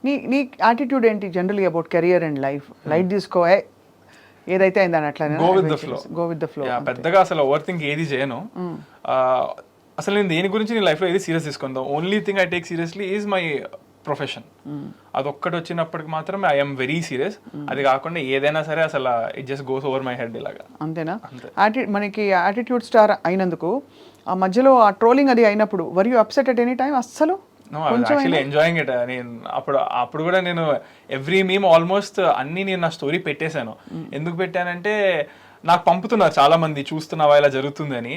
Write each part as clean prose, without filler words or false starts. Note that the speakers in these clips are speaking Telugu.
నీ యాటిట్యూడ్ ఏంటి generally about career and life? Light తీసుకో, ఏదైతే అయిందని అట్లా go with the flow. Go with the flow. పెద్దగా అసలు ఓవర్ థింక్ ఏది చేయను. అసలు నేను దేని గురించి నీ లైఫ్లో ఏది సీరియస్ తీసుకుందాం. Only thing I take seriously is my profession. అదొక్కటి వచ్చినప్పటికి మాత్రం ఐఎమ్ వెరీ సీరియస్. అది కాకుండా ఏదైనా సరే అసలు it just goes over my head ఇలాగా. అంతేనా? మనకి యాటిట్యూడ్ స్టార్ అయినందుకు ఆ మధ్యలో ఆ ట్రోలింగ్ అది అయినప్పుడు were you upset at any time? అస్సలు యాక్చువల్లీ ఎంజాయింగ్ ఇట్. నేను అప్పుడు కూడా నేను ఎవ్రీ మీమ్ ఆల్మోస్ట్ అన్ని నేను నా స్టోరీ పెట్టేశాను. ఎందుకు పెట్టానంటే నాకు పంపుతున్నారు చాలా మంది, చూస్తున్నావా ఇలా జరుగుతుంది అని.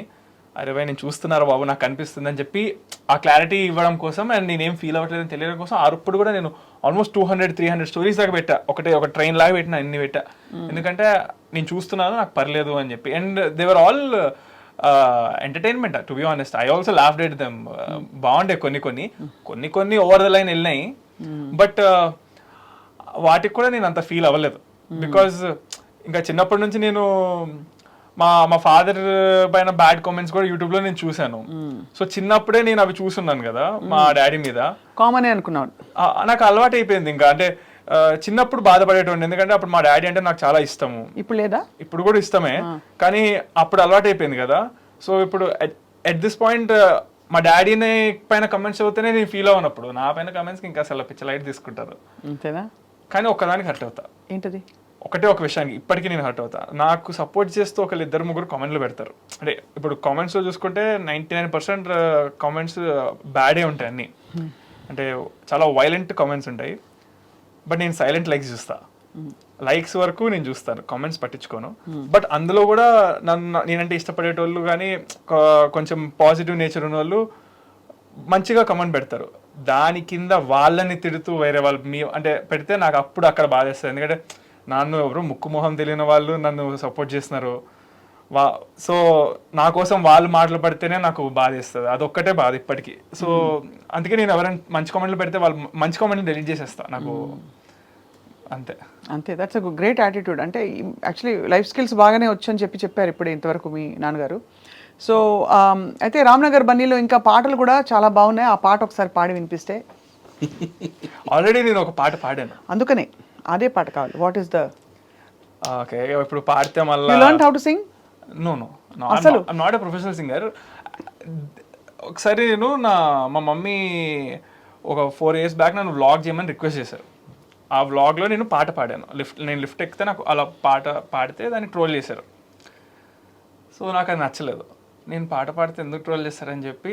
అరే భయ్ నేను చూస్తున్నారు బాబు, నాకు కనిపిస్తుంది అని చెప్పి ఆ క్లారిటీ ఇవ్వడం కోసం అండ్ నేనేం ఫీల్ అవ్వట్లేదని తెలియడం కోసం అప్పుడు కూడా నేను ఆల్మోస్ట్ 200-300 స్టోరీస్ దాకా పెట్టా. ఒక ట్రైన్ లాగా పెట్టినా, అన్ని పెట్టా. ఎందుకంటే నేను చూస్తున్నాను, నాకు పర్లేదు అని చెప్పి. And they're all entertainment to be honest. I also laughed at them. బాగుండే కొన్ని ఓవర్ ద లైన్ వెళ్ళినాయి. బట్ వాటికి కూడా నేను అంత ఫీల్ అవ్వలేదు. బికాజ్ ఇంకా చిన్నప్పటి నుంచి నేను మా ఫాదర్ పైన బ్యాడ్ కామెంట్స్ కూడా యూట్యూబ్ లో నేను చూశాను. సో చిన్నప్పుడే నేను అవి చూస్తున్నాను కదా మా డాడీ మీద. కామన్ అనుకున్నాను, నాకు అలవాటు అయిపోయింది. ఇంకా అంటే చిన్నప్పుడు బాధపడేటోండి, ఎందుకంటే అప్పుడు మా డాడీ అంటే నాకు చాలా ఇష్టము. ఇప్పుడు లేదా? ఇప్పుడు కూడా ఇష్టమే, కానీ అప్పుడు అలవాటు అయిపోయింది కదా. సో ఇప్పుడు ఎట్ దిస్ పాయింట్ మా డాడీని పైన కమెంట్స్ అవుతేనే నేను ఫీల్ అవ్వనప్పుడు నా పైన కమెంట్స్కి ఇంకా అసలు పిచ్చ లైట్ తీసుకుంటారు. అంతేనా? కానీ ఒక్కదానికి హర్ట్ అవుతా. ఏంటది? ఒక విషయానికి ఇప్పటికీ నేను హర్ట్ అవుతా. నాకు సపోర్ట్ చేస్తూ 1-2-3 కామెంట్లు పెడతారు. అంటే ఇప్పుడు కామెంట్స్లో చూసుకుంటే 99% కామెంట్స్ బ్యాడే ఉంటాయి అన్ని. అంటే చాలా వైలెంట్ కామెంట్స్ ఉంటాయి. బట్ నేను సైలెంట్ లైక్స్ చూస్తా. లైక్స్ వరకు నేను చూస్తాను, కామెంట్స్ పట్టించుకోను. బట్ అందులో కూడా నేనంటే ఇష్టపడేటోళ్ళు కానీ కొంచెం పాజిటివ్ నేచర్ ఉన్న వాళ్ళు మంచిగా కమెంట్ పెడతారు. దాని కింద వాళ్ళని తిడుతూ వేరే వాళ్ళు అంటే పెడితే నాకు అప్పుడు అక్కడ బాధేస్తుంది. ఎందుకంటే నన్ను ఎవరు ముక్కు మొహం తెలియని వాళ్ళు నన్ను సపోర్ట్ చేస్తున్నారు. సో నా కోసం వాళ్ళు మాటలు పడితేనే నాకు బాధేస్తుంది. అదొక్కటే బాధ ఇప్పటికీ. సో అందుకే నేను ఎవరైనా మంచి కామెంట్లు పెడితే వాళ్ళు మంచి కామెంట్లు డెలీట్ చేసేస్తా. నాకు అంతే. That's a great attitude. అంటే యాక్చువల్లీ లైఫ్ స్కిల్స్ బాగానే వచ్చని చెప్పారు ఇప్పుడు ఇంతవరకు మీ నాన్నగారు. సో అయితే రామ్నగర్ బన్నీలో ఇంకా పాటలు కూడా చాలా బాగున్నాయి. ఆ పాట ఒకసారి పాడి వినిపిస్తే. ఆల్రెడీ నేను ఒక పాట పాడాను, అందుకనే అదే పాట కావాలి. What is the? ఓకే, ఇప్పుడు పాడితే మళ్ళీ you learn how to sing? No I'm not a professional singer. ఒకసారి నేను మా మమ్మీ ఒక 4 years బ్యాక్ నన్ను వ్లాగ్ చేయమని రిక్వెస్ట్ చేశారు. ఆ వ్లాగ్లో నేను పాట పాడాను. నేను లిఫ్ట్ ఎక్కితే నాకు అలా పాట పాడితే దాన్ని ట్రోల్ చేశారు. సో నాకు అది నచ్చలేదు. నేను పాట పాడితే ఎందుకు ట్రోల్ చేస్తారని చెప్పి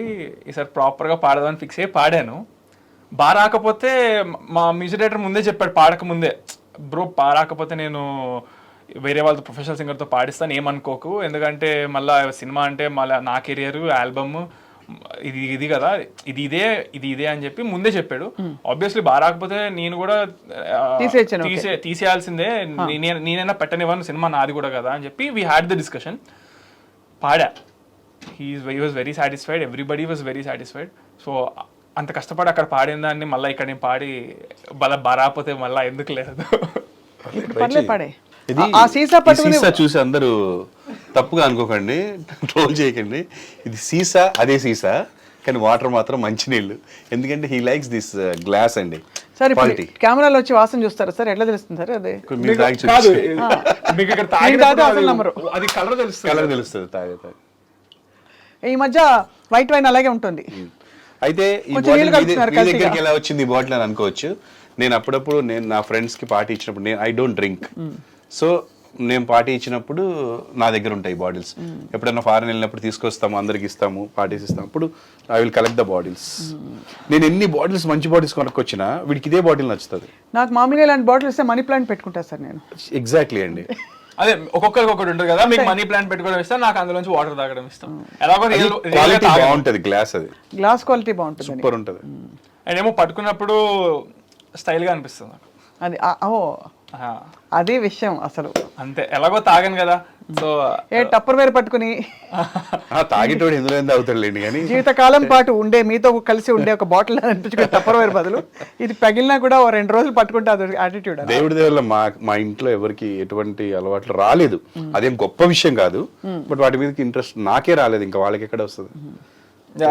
ఈసారి ప్రాపర్గా పాడదామని ఫిక్స్ అయ్యి పాడాను. బాగా రాకపోతే మా మ్యూజిక్ డైరెక్టర్ ముందే చెప్పాడు, పాడక ముందే, బ్రో రాకపోతే నేను వేరే వాళ్ళతో ప్రొఫెషనల్ సింగర్తో పాడిస్తాను, ఏమనుకోకు. ఎందుకంటే మళ్ళీ సినిమా అంటే మళ్ళీ నా కెరియర్, ఆల్బమ్ ఇది కదా, ఇది ఇదే అని చెప్పి ముందే చెప్పాడు. ఆబ్వియస్లీ బాగా రాకపోతే నేను కూడా తీసేయాల్సిందే, నేనైనా పెట్టనివ్వను, సినిమా నాది కూడా కదా అని చెప్పి వీ హ్యాడ్ ద డిస్కషన్. పాడా. He was very satisfied, everybody was very satisfied. So అంత కష్టపడి అక్కడ పాడిన దాన్ని మళ్ళీ ఇక్కడ నేను పాడి బారాపోతే మళ్ళీ ఎందుకు లేదు. సీసా చూసి అందరూ తప్పుగా అనుకోకండి, ట్రోల్ చేయకండి. ఇది సీసా, అదే సీసా, కానీ వాటర్ మాత్రం మంచి నీళ్ళు. ఎందుకంటే హీ లైక్స్ దిస్ గ్లాస్ అండి. సార్ కెమెరాలో వచ్చి వాసన చూస్తారా సార్? ఎట్లా తెలుస్తుంది సార్? అదే అది కలర్ తెలుస్తుంది తాగే. ఈ మధ్య వైట్ వైన్ అలాగే ఉంటుంది. అయితే ఈ దగ్గరికి ఎలా వచ్చింది ఈ బాటిల్ అని అనుకోవచ్చు. నేను అప్పుడప్పుడు నా ఫ్రెండ్స్ కి పార్టీ ఇచ్చినప్పుడు, ఐ డోంట్ డ్రింక్, సో నేను పార్టీ ఇచ్చినప్పుడు నా దగ్గర ఉంటాయి బాటిల్స్. ఎప్పుడైనా ఫారెన్ వెళ్ళినప్పుడు తీసుకొస్తాము, అందరికి ఇస్తాము, పార్టీస్ ఇస్తాము. అప్పుడు I will collect the bottles. నేను ఎన్ని బాటిల్స్, మంచి బాటిల్స్ కొనుక్కొచ్చినా వీడికి ఇదే బాటిల్ నచ్చుతుంది. నాకు మామూలుగా ఇలాంటి బాటిల్ ఇస్తే మనీ ప్లాంట్ పెట్టుకుంటా సార్ నేను. ఎగ్జాక్ట్లీ అండి. అదే ఒక్కొక్కరికి ఒకటి ఉంటుంది కదా, మీకు మనీ ప్లాంట్ పెట్టుకోవడం ఇష్టం, నాకు అందులోంచి వాటర్ తాగడం ఇష్టం. ఎలాగో క్వాలిటీ బాగుంటది, గ్లాస్ అది గ్లాస్ క్వాలిటీ బాగుంటుంది, సూపర్ ఉంటుంది. అండ్ ఏమో పట్టుకున్నప్పుడు స్టైల్ గా అనిపిస్తుంది నాకు. అది అదే విషయం అసలు. అంతే, ఎలాగో తాగాను కదా. సో టప్పర్ వేర్ పట్టుకుని తాగేటోడు ఎందులో అవుతాడులేండి, కానీ జీవితకాలం పాటు ఉండే మీతో కలిసి ఉండే ఒక బాటిల్ అనిపించుకునే టప్పర్ వేర్ బదులు ఇది పగిలినా కూడా 2 రోజులు పట్టుకుంటే అది యాటిట్యూడ్. దేవుడి దేవుళ్ళ మా ఇంట్లో ఎవరికి ఎటువంటి అలవాట్లు రాలేదు. అదేం గొప్ప విషయం కాదు, బట్ వాటి మీదకి ఇంట్రెస్ట్ నాకే రాలేదు, ఇంకా వాళ్ళకి ఎక్కడ వస్తుంది.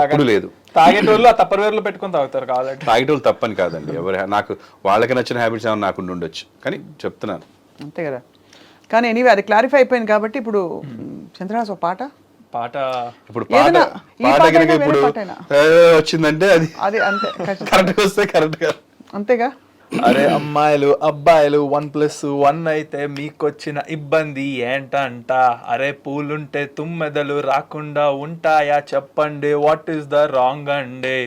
ఎప్పుడు లేదు. తాగేటోళ్ళు ఆ తప్పరవేర్లో పెట్టుకొని తాగుతారు కావాలంటే. తాగేటోళ్ళు తప్పని కాదండి, ఎవరి నాకు వాళ్ళకి నచ్చిన హ్యాబిట్స్ ఏమైనా నాకు ఉండొచ్చు, కానీ చెప్తున్నాను. అంతే కదా. కానీ ఎనీవే అది క్లారిఫై అయిపోయింది కాబట్టి ఇప్పుడు చంద్రహాస్ ఒక పాట పాట ఇప్పుడు ఏదైనా, ఈ పాట పాట కనుక అయినా ఇప్పుడు వేరే పాటైనా? వచ్చిందంటే అది అది అంతే ఖచ్చితంగా. కరెక్ట్ వస్తే కరెక్ట్ గా. అంతేగా. అరే అమ్మాయిలు అబ్బాయిలు 1+1 అయితే మీకొచ్చిన ఇబ్బంది ఏంటంట, అరే పూలుంటే తుమ్మెదలు రాకుండా ఉంటాయా చెప్పండి, వాట్ ఈస్ ద రాంగ్ అండి.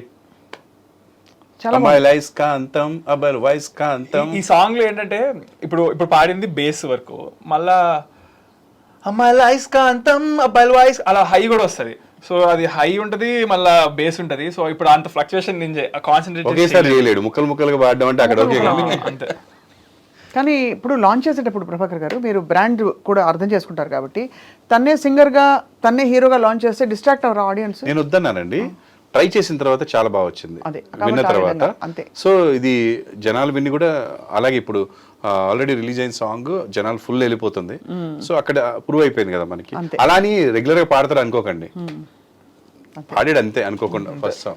చాలా అమ్మాయిల అయస్కాంతం అబ్బాయిల వయస్కాంతం. ఈ సాంగ్ లో ఏంటంటే ఇప్పుడు పాడింది బేస్ వరకు, మళ్ళా అమ్మాయిల అయస్కాంతం అబ్బాయిల వాయిస్ అలా హై కూడా వస్తది. సో అది హై ఉంటది మళ్ళా బేస్ ఉంటది. సో ఇప్పుడు అంత ఫ్లక్చుయేషన్ నేను కాన్సన్ట్రేట్ ఒకేసారి చేయలేడు, ముక్కలు ముక్కలుగా పాడడం అంటే అక్కడ ఓకే. అంతే. కానీ ఇప్పుడు లాంచ్ చేసేటప్పుడు ప్రభాకర్ గారు మీరు బ్రాండ్ కూడా అర్థం చేసుకుంటారు కాబట్టి తన్నే సింగర్గా తన్నే హీరోగా లాంచ్ చేస్తే డిస్ట్రాక్ట్ అవ్వరు ఆడియన్స్. నేను వద్దన్నానండి, ట్రై చేసిన తర్వాత చాలా బాగా వచ్చింది అదే, విన్న కాబట్టి ఆ తర్వాత. విధంగా, అంతే. సో ఇది జనాలు విని కూడా అలాగే ఇప్పుడు ఆల్రెడీ రిలీజ్ అయిన సాంగ్ జనాలు ఫుల్ వెళ్ళిపోతుంది. సో అక్కడ ప్రూవ్ అయిపోయింది కదా మనకి. అంతే. అలా అని రెగ్యులర్ గా పాడతారు అనుకోకండి, పాడాడు అంతే అనుకోకుండా ఫస్ట్ సాంగ్.